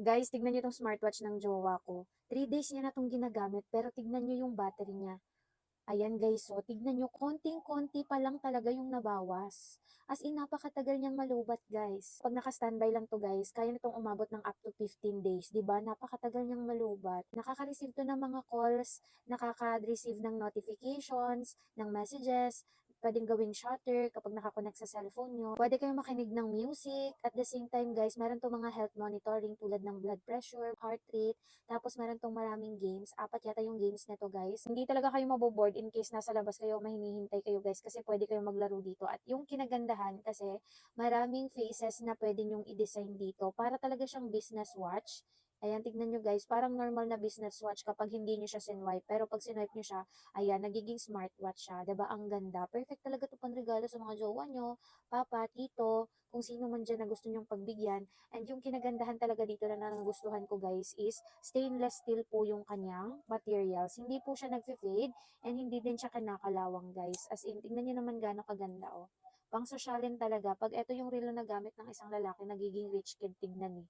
Guys, tignan niyo 'tong smartwatch ng jowa ko. 3 days niya na 'tong ginagamit pero tignan niyo yung battery niya. Ayan guys, so tignan niyo konting-konti pa lang talaga yung nabawas. As in napakatagal niyang malubat guys. 'Pag naka-standby lang 'to guys, kaya nitong umabot ng up to 15 days, 'di ba? Napakatagal niyang malubat. Nakaka-receive 'to ng mga calls, nakaka-receive ng notifications, ng messages, puwedeng gawing shutter kapag naka-connect sa cellphone niyo. Puwede kayong makinig ng music. At the same time guys, meron 'tong mga health monitoring tulad ng blood pressure, heart rate, tapos meron 'tong maraming games. 4 yata yung games nito guys. Hindi talaga kayo mabo-bored in case nasa labas kayo, may hinihintay kayo guys kasi puwede kayong maglaro dito. At yung kinagandahan kasi maraming faces na puwede niyong i-design dito para talaga siyang business watch. Ayan, tignan niyo guys, parang normal na business watch kapag hindi niyo siya sinwipe. Pero pag sinwipe niyo siya, ayan, nagiging smartwatch siya. 'Di ba ang ganda? Perfect talaga 'to panregalo sa mga jowa niyo, papa, tito, kung sino man diyan na gusto niyong pagbigyan. And yung kinagandahan talaga dito na nagustuhan ko guys is stainless steel po yung kanyang materials. Hindi po siya nagfe-fade and hindi din siya kinakalawang guys. As in, tingnan niyo naman gaano kaganda oh. Pang sosyalin talaga. Pag ito yung relo na gamit ng isang lalaki, nagiging rich kid tignan eh.